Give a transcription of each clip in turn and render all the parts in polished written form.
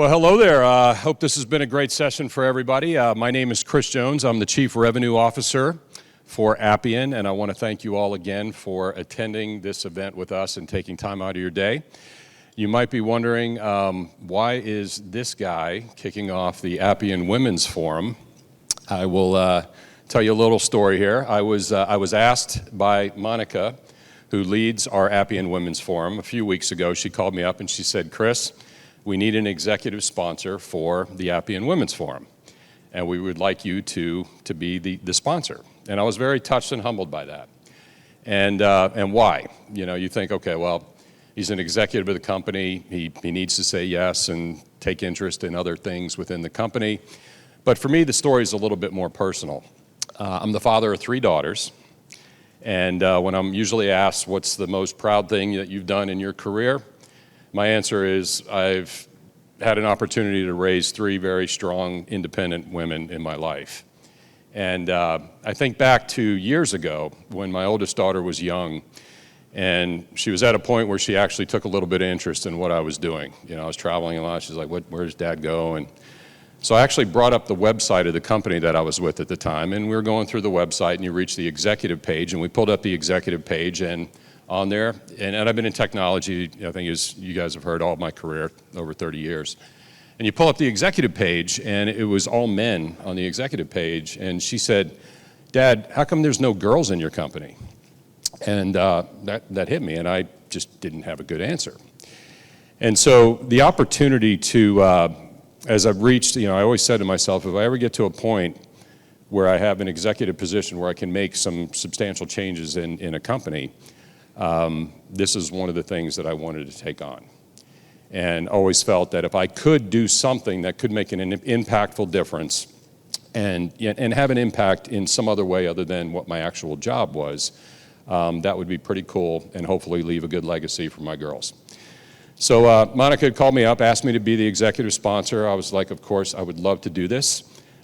Well, hello there. Hope this has been a great session for everybody. My name is Chris Jones. I'm the Chief Revenue Officer for Appian, and I want to thank you all again for attending this event with us and taking time out of your day. You might be wondering, why is this guy kicking off the Appian Women's Forum? I will tell you a little story here. I was asked by Monika, who leads our Appian Women's Forum, a few weeks ago. She called me up and she said, Chris, we need an executive sponsor for the Appian Women's Forum, and we would like you to be the sponsor. And I was very touched and humbled by that. And why? You know, you think, okay, well, he's an executive of the company. He needs to say yes and take interest in other things within the company. But for me, the story is a little bit more personal. I'm the father of 3 daughters. And when I'm usually asked, what's the most proud thing that you've done in your career? My answer is I've had an opportunity to raise 3 very strong, independent women in my life. And I think back to years ago when my oldest daughter was young, and she was at a point where she actually took a little bit of interest in what I was doing. You know, I was traveling a lot. She's like, where does Dad go? And so I actually brought up the website of the company that I was with at the time, and we were going through the website, and you reach the executive page, and we pulled up the executive page, and on there, and I've been in technology, I think as you guys have heard, all of my career, over 30 years. And you pull up the executive page, and it was all men on the executive page, and she said, Dad, how come there's no girls in your company? And that hit me, and I just didn't have a good answer. And so the opportunity to, as I've reached, you know, I always said to myself, if I ever get to a point where I have an executive position where I can make some substantial changes in a company, this is one of the things that I wanted to take on. And always felt that if I could do something that could make an impactful difference and have an impact in some other way other than what my actual job was, that would be pretty cool and hopefully leave a good legacy for my girls. So Monika had called me up, asked me to be the executive sponsor. I was like, of course, I would love to do this.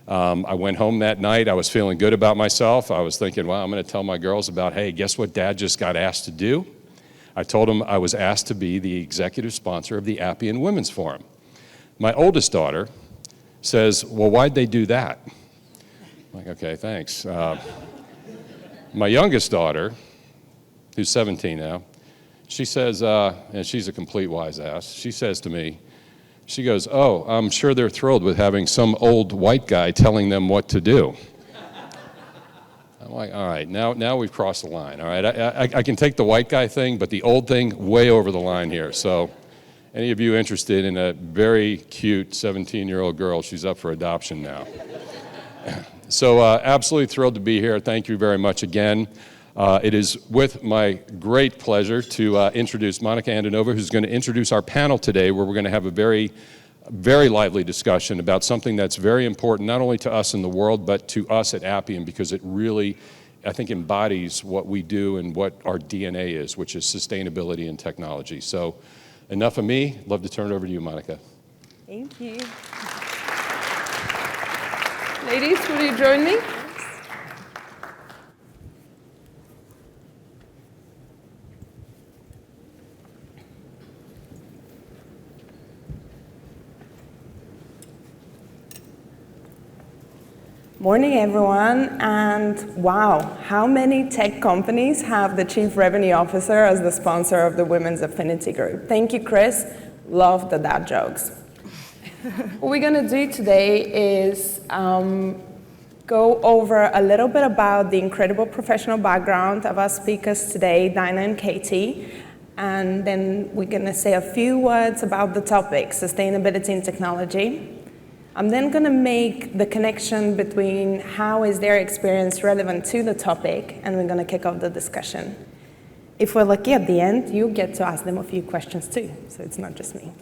I went home that night. I was feeling good about myself. I was thinking, well, I'm going to tell my girls about, hey, guess what Dad just got asked to do? I told them I was asked to be the executive sponsor of the Appian Women's Forum. My oldest daughter says, well, why'd they do that? I'm like, okay, thanks. My youngest daughter, who's 17 now, she says, and she's a complete wise ass, she says to me, she goes, oh, I'm sure they're thrilled with having some old white guy telling them what to do. I'm like, all right, now we've crossed the line, all right? I can take the white guy thing, but the old thing, way over the line here. So any of you interested in a very cute 17-year-old girl, she's up for adoption now. So absolutely thrilled to be here. Thank you very much again. It is with my great pleasure to introduce Monika Andonova, who's going to introduce our panel today, where we're going to have a very, very lively discussion about something that's very important, not only to us in the world, but to us at Appian, because it really, I think, embodies what we do and what our DNA is, which is sustainability and technology. So enough of me. Love to turn it over to you, Monika. Thank you. Ladies, will you join me? Morning, everyone, and wow, how many tech companies have the Chief Revenue Officer as the sponsor of the Women's Affinity Group? Thank you, Chris. Love the dad jokes. What we're going to do today is go over a little bit about the incredible professional background of our speakers today, Dinah and Katee, and then we're going to say a few words about the topic, sustainability and technology. I'm then going to make the connection between how is their experience relevant to the topic, and we're going to kick off the discussion. If we're lucky at the end, you get to ask them a few questions too, so it's not just me.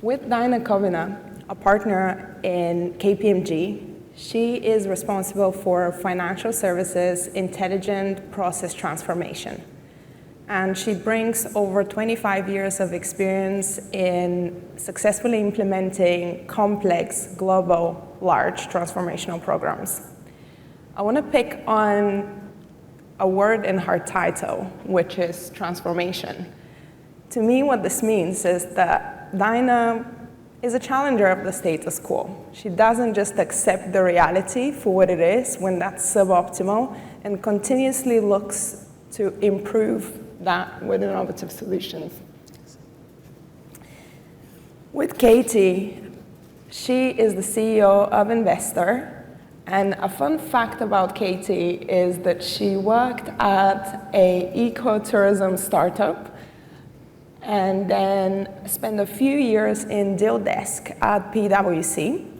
With Dinah Cobina, a partner in KPMG, she is responsible for financial services, intelligent process transformation. And she brings over 25 years of experience in successfully implementing complex, global, large transformational programs. I want to pick on a word in her title, which is transformation. To me, what this means is that Dinah is a challenger of the status quo. She doesn't just accept the reality for what it is when that's suboptimal and continuously looks to improve that with innovative solutions. With Katee, she is the CEO of Inveztor. And a fun fact about Katee is that she worked at an ecotourism startup and then spent a few years in deal desk at PwC.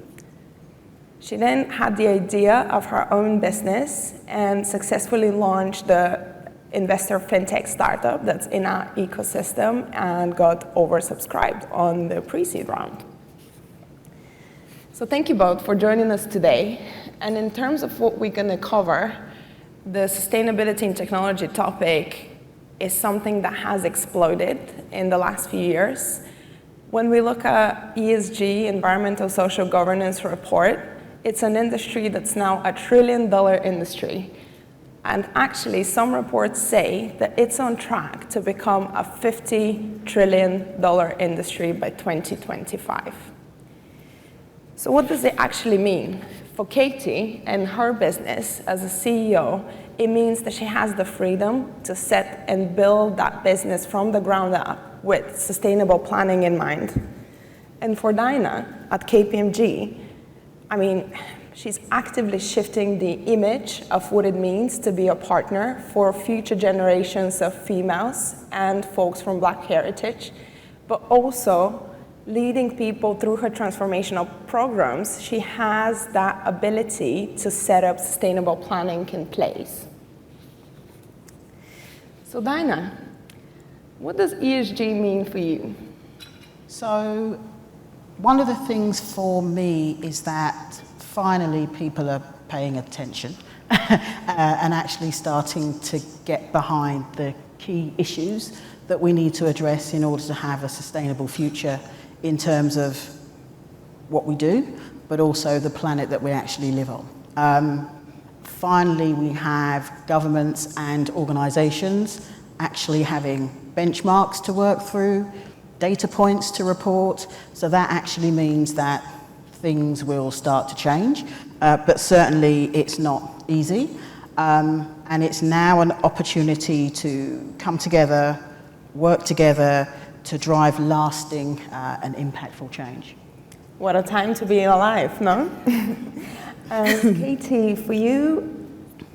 She then had the idea of her own business and successfully launched the Inveztor fintech startup that's in our ecosystem and got oversubscribed on the pre-seed round. So thank you both for joining us today. And in terms of what we're going to cover, the sustainability and technology topic is something that has exploded in the last few years. When we look at ESG, environmental social governance report, it's an industry that's now a $1 trillion industry. And actually, some reports say that it's on track to become a $50 trillion industry by 2025. So what does it actually mean? For Katee and her business as a CEO, it means that she has the freedom to set and build that business from the ground up with sustainable planning in mind. And for Dinah at KPMG, I mean, she's actively shifting the image of what it means to be a partner for future generations of females and folks from Black heritage, but also leading people through her transformational programs. She has that ability to set up sustainable planning in place. So Dinah, what does ESG mean for you? So one of the things for me is that finally people are paying attention and actually starting to get behind the key issues that we need to address in order to have a sustainable future in terms of what we do, but also the planet that we actually live on. Finally, we have governments and organisations actually having benchmarks to work through, data points to report, so that actually means that things will start to change, but certainly it's not easy, and it's now an opportunity to come together, work together, to drive lasting and impactful change. What a time to be alive, no? Katee, for you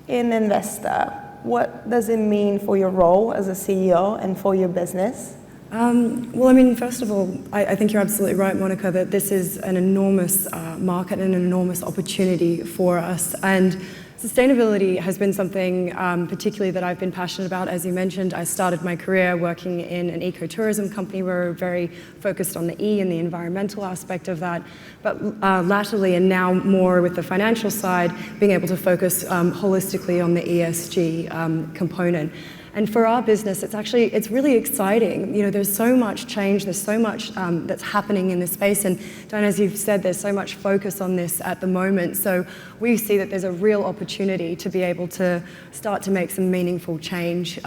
in Inveztor, what does it mean for your role as a CEO and for your business? Well, I mean, first of all, I think you're absolutely right, Monika, that this is an enormous market and an enormous opportunity for us. And sustainability has been something particularly that I've been passionate about. As you mentioned, I started my career working in an ecotourism company where we're very focused on the E and the environmental aspect of that. But latterly, and now more with the financial side, being able to focus holistically on the ESG component. And for our business, it's really exciting. You know, there's so much change, there's so much that's happening in this space. And Dinah, as you've said, there's so much focus on this at the moment. So we see that there's a real opportunity to be able to start to make some meaningful change,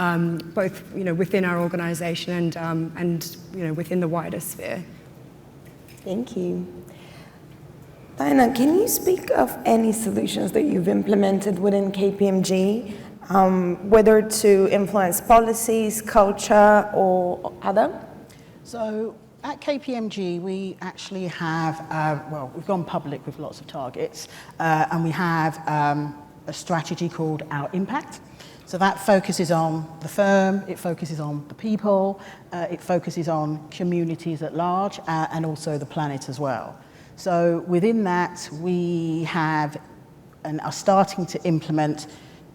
both, you know, within our organization and you know, within the wider sphere. Thank you. Dinah, can you speak of any solutions that you've implemented within KPMG? Whether to influence policies, culture, or other? So at KPMG, we actually have, well, we've gone public with lots of targets, and we have a strategy called Our Impact. So that focuses on the firm, it focuses on the people, it focuses on communities at large, and also the planet as well. So within that, we have and are starting to implement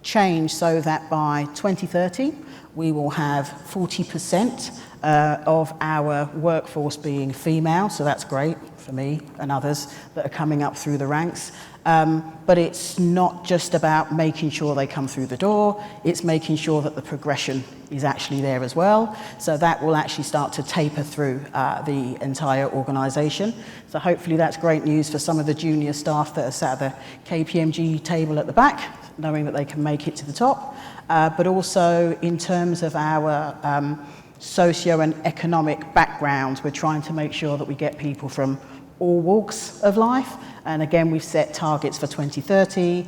change so that by 2030 we will have 40% of our workforce being female, so that's great for me and others that are coming up through the ranks. But it's not just about making sure they come through the door, it's making sure that the progression is actually there as well. So that will actually start to taper through the entire organisation. So hopefully that's great news for some of the junior staff that are sat at the KPMG table at the back, knowing that they can make it to the top. But also in terms of our socio and economic backgrounds. We're trying to make sure that we get people from all walks of life. And again, we've set targets for 2030,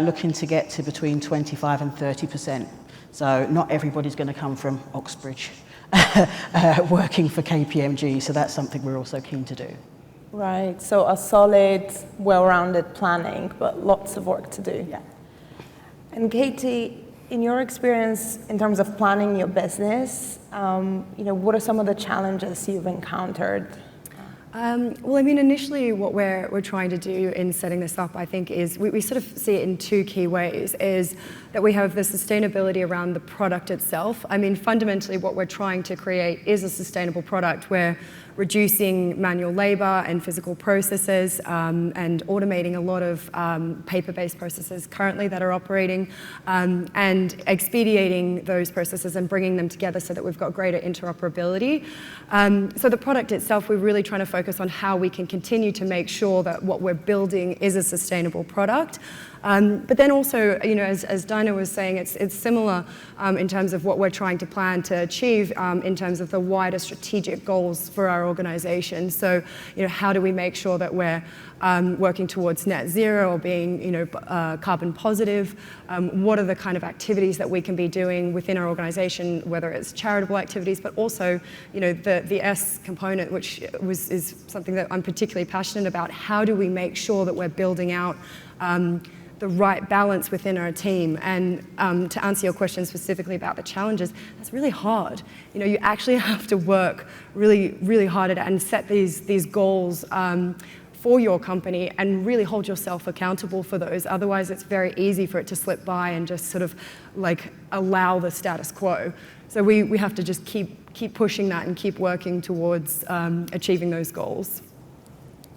looking to get to between 25 and 30%. So not everybody's going to come from Oxbridge working for KPMG. So that's something we're also keen to do. Right, so a solid, well-rounded planning, but lots of work to do. Yeah. And Katee, in your experience in terms of planning your business, what are some of the challenges you've encountered? Well, I mean, initially what we're trying to do in setting this up, I think, is we sort of see it in two key ways, is that we have the sustainability around the product itself. I mean, fundamentally what we're trying to create is a sustainable product. We're reducing manual labor and physical processes and automating a lot of paper-based processes currently that are operating and expediting those processes and bringing them together so that we've got greater interoperability. So the product itself, we're really trying to focus on how we can continue to make sure that what we're building is a sustainable product. But then also, as Dinah was saying, it's similar in terms of what we're trying to plan to achieve in terms of the wider strategic goals for our organization. So, how do we make sure that we're working towards net zero or being, carbon positive? What are the kind of activities that we can be doing within our organization, whether it's charitable activities, but also, the S component, which is something that I'm particularly passionate about. How do we make sure that we're building out the right balance within our team? And to answer your question specifically about the challenges, that's really hard. You actually have to work really, really hard at it and set these goals for your company and really hold yourself accountable for those. Otherwise, it's very easy for it to slip by and just sort of like allow the status quo. So we have to just keep pushing that and keep working towards achieving those goals.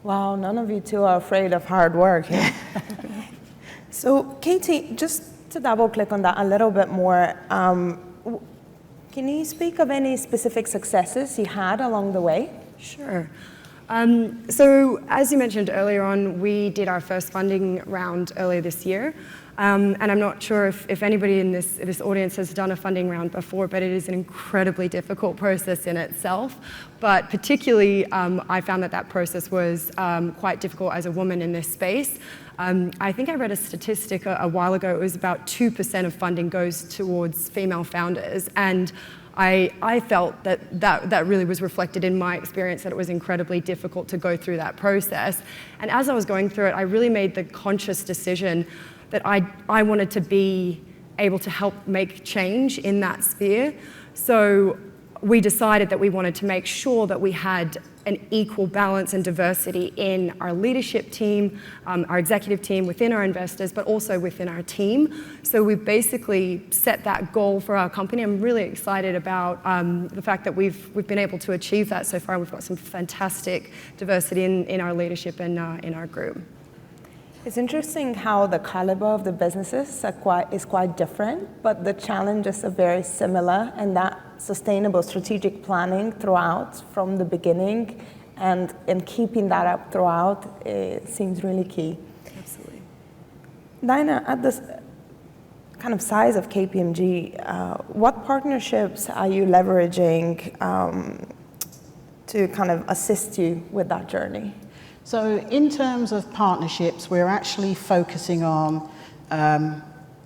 Wow, none of you two are afraid of hard work. So, Katee, just to double click on that a little bit more, can you speak of any specific successes you had along the way? Sure. So, as you mentioned earlier on, we did our first funding round earlier this year. And I'm not sure if anybody in this audience has done a funding round before, but it is an incredibly difficult process in itself. But particularly, I found that process was quite difficult as a woman in this space. I think I read a statistic a while ago. It was about 2% of funding goes towards female founders. And I felt that really was reflected in my experience, that it was incredibly difficult to go through that process. And as I was going through it, I really made the conscious decision that I wanted to be able to help make change in that sphere. So we decided that we wanted to make sure that we had an equal balance and diversity in our leadership team, our executive team, within our investors, but also within our team. So we basically set that goal for our company. I'm really excited about the fact that we've been able to achieve that so far. We've got some fantastic diversity in our leadership and in our group. It's interesting how the caliber of the businesses is quite different, but the challenges are very similar, and that sustainable strategic planning throughout from the beginning and keeping that up throughout seems really key. Absolutely. Dinah, at this kind of size of KPMG, what partnerships are you leveraging to kind of assist you with that journey? So in terms of partnerships, we're actually focusing on,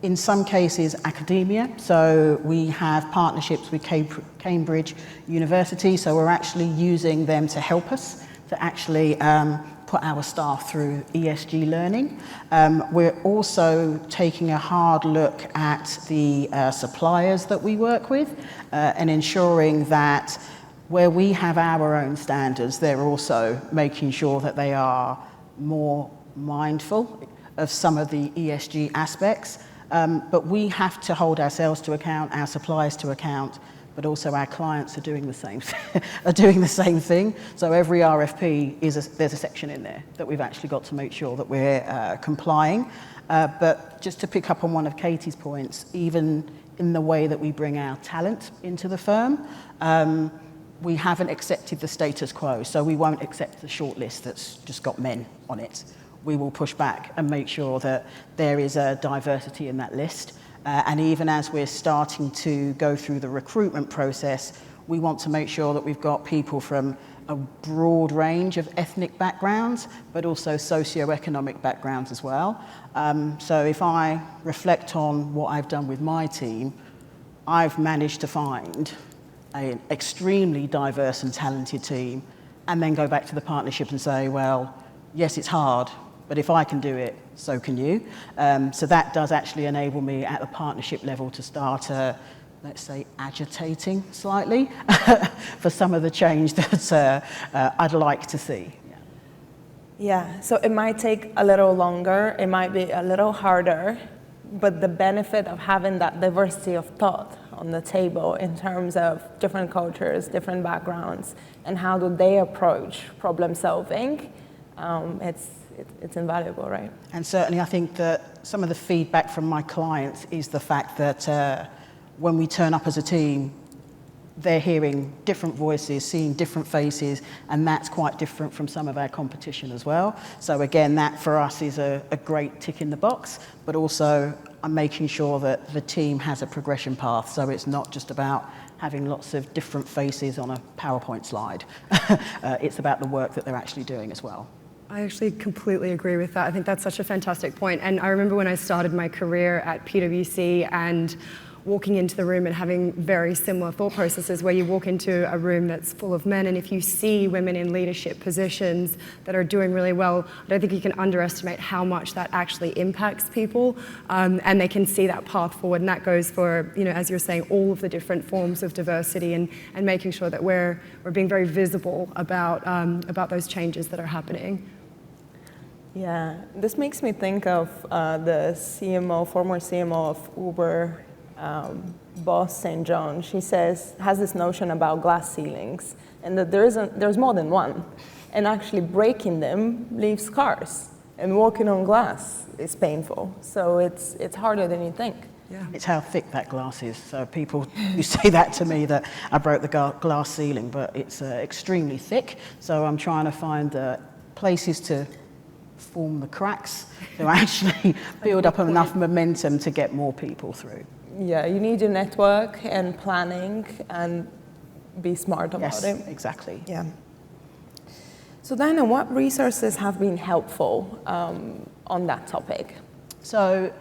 in some cases, academia. So we have partnerships with Cambridge University, so we're actually using them to help us to actually put our staff through ESG learning. We're also taking a hard look at the suppliers that we work with and ensuring that where we have our own standards, they're also making sure that they are more mindful of some of the ESG aspects. But we have to hold ourselves to account, our suppliers to account, but also our clients are doing the same thing. So every RFP there's a section in there that we've actually got to make sure that we're complying. But just to pick up on one of Katee's points, even in the way that we bring our talent into the firm, we haven't accepted the status quo, so we won't accept the shortlist that's just got men on it. We will push back and make sure that there is a diversity in that list. And even as we're starting to go through the recruitment process, We want to make sure that we've got people from a broad range of ethnic backgrounds, but also socioeconomic backgrounds as well. So if I reflect on what I've done with my team, I've managed to find an extremely diverse and talented team, and then go back to the partnership and say, well, yes, it's hard, but if I can do it, so can you. So that does actually enable me at the partnership level to start, let's say, agitating slightly for some of the change that I'd like to see. Yeah, so it might take a little longer, it might be a little harder, but the benefit of having that diversity of thought on the table in terms of different cultures, different backgrounds, and how do they approach problem solving, it's invaluable, right? And certainly I think that some of the feedback from my clients is the fact that when we turn up as a team, they're hearing different voices, seeing different faces, and that's quite different from some of our competition as well. So again, that for us is a great tick in the box, but also I'm making sure that the team has a progression path, so it's not just about having lots of different faces on a PowerPoint slide. It's about the work that they're actually doing as well. I actually completely agree with that. I think that's such a fantastic point. And I remember when I started my career at PwC and walking into the room and having very similar thought processes where you walk into a room that's full of men, and if you see women in leadership positions that are doing really well, I don't think you can underestimate how much that actually impacts people, and they can see that path forward. And that goes for, as you're saying, all of the different forms of diversity, and making sure that we're being very visible about those changes that are happening. Yeah, this makes me think of the former CMO of Uber, boss St. John. She has this notion about glass ceilings, and that there's more than one, and actually breaking them leaves scars, and walking on glass is painful. So it's harder than you think. Yeah. It's how thick that glass is. So people who say that to me, that I broke the glass ceiling, but it's extremely thick. So I'm trying to find places to form the cracks to actually build up enough momentum to get more people through. Yeah, you need your network and planning and be smart about it. Yes, exactly. Yeah. So Dinah, what resources have been helpful on that topic? So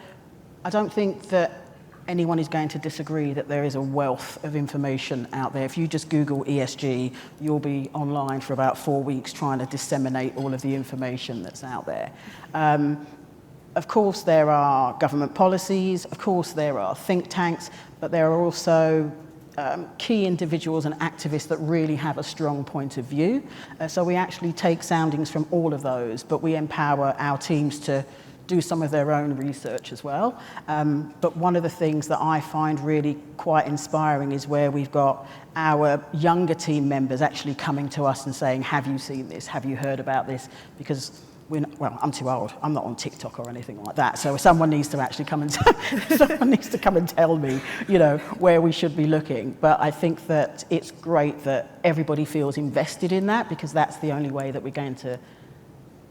I don't think that anyone is going to disagree that there is a wealth of information out there. If you just Google ESG, you'll be online for about 4 weeks trying to disseminate all of the information that's out there. Of course, there are government policies, of course, there are think tanks, but there are also key individuals and activists that really have a strong point of view. So we actually take soundings from all of those, but we empower our teams to do some of their own research as well. But one of the things that I find really quite inspiring is where we've got our younger team members actually coming to us and saying, have you seen this? Have you heard about this? Because I'm too old. I'm not on TikTok or anything like that. So someone needs to actually come and tell me, where we should be looking. But I think that it's great that everybody feels invested in that, because that's the only way that we're going to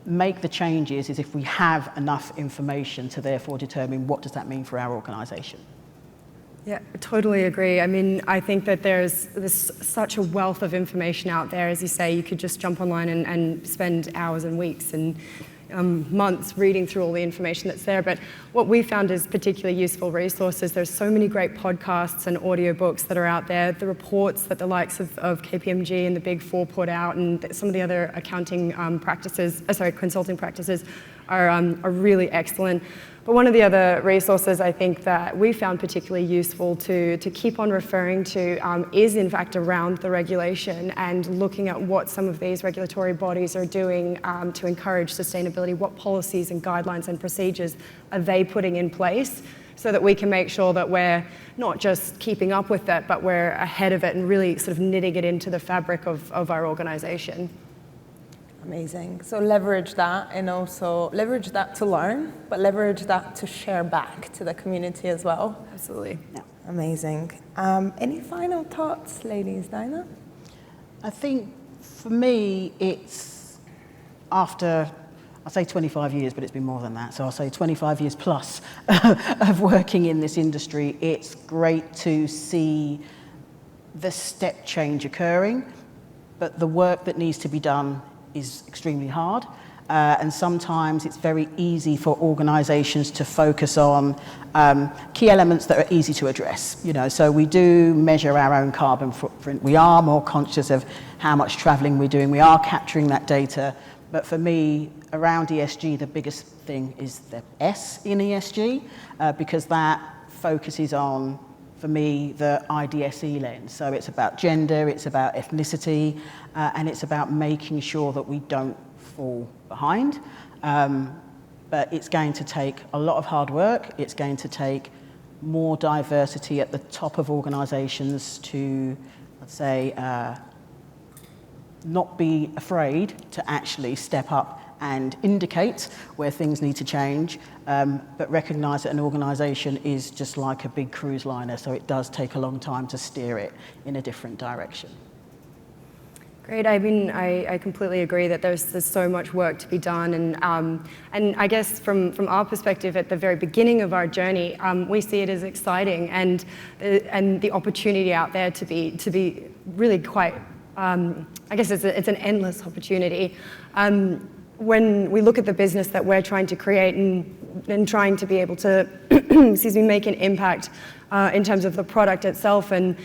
make the changes, is if we have enough information to therefore determine what does that mean for our organisation. Yeah, I totally agree. I mean, I think that there's such a wealth of information out there. As you say, you could just jump online and spend hours and weeks and months reading through all the information that's there. But what we found is particularly useful resources. There's so many great podcasts and audiobooks that are out there. The reports that the likes of KPMG and the Big Four put out, and some of the other accounting consulting practices are really excellent. But one of the other resources I think that we found particularly useful to keep on referring to is in fact around the regulation and looking at what some of these regulatory bodies are doing to encourage sustainability. What policies and guidelines and procedures are they putting in place so that we can make sure that we're not just keeping up with that, but we're ahead of it and really sort of knitting it into the fabric of our organization. Amazing. So leverage that, and also leverage that to learn, but leverage that to share back to the community as well. Absolutely. Yeah. Amazing. Any final thoughts, ladies? Dinah? I think for me, it's after, I'll say 25 years, but it's been more than that. So I'll say 25 years plus of working in this industry. It's great to see the step change occurring, but the work that needs to be done is extremely hard. And sometimes it's very easy for organizations to focus on key elements that are easy to address. So we do measure our own carbon footprint. We are more conscious of how much traveling we're doing. We are capturing that data. But for me, around ESG, the biggest thing is the S in ESG, because that focuses on, for me, the IDSE lens. So it's about gender, it's about ethnicity, and it's about making sure that we don't fall behind. But it's going to take a lot of hard work. It's going to take more diversity at the top of organizations to, let's say, not be afraid to actually step up and indicate where things need to change, but recognize that an organization is just like a big cruise liner, so it does take a long time to steer it in a different direction. Great. I mean, I completely agree that there's so much work to be done, and I guess from our perspective at the very beginning of our journey, we see it as exciting and the opportunity out there to be really quite. I guess it's an endless opportunity. When we look at the business that we're trying to create and trying to be able to, make an impact in terms of the product itself and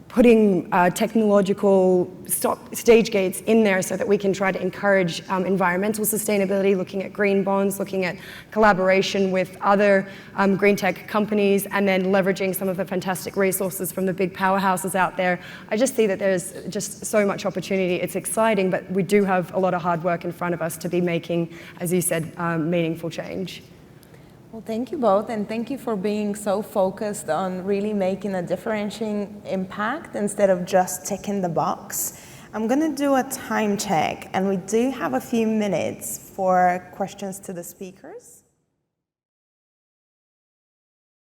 putting technological stage gates in there so that we can try to encourage environmental sustainability, looking at green bonds, looking at collaboration with other green tech companies, and then leveraging some of the fantastic resources from the big powerhouses out there. I just see that there's just so much opportunity. It's exciting, but we do have a lot of hard work in front of us to be making, as you said, meaningful change. Well, thank you both, and thank you for being so focused on really making a differentiating impact instead of just ticking the box. I'm going to do a time check, and we do have a few minutes for questions to the speakers.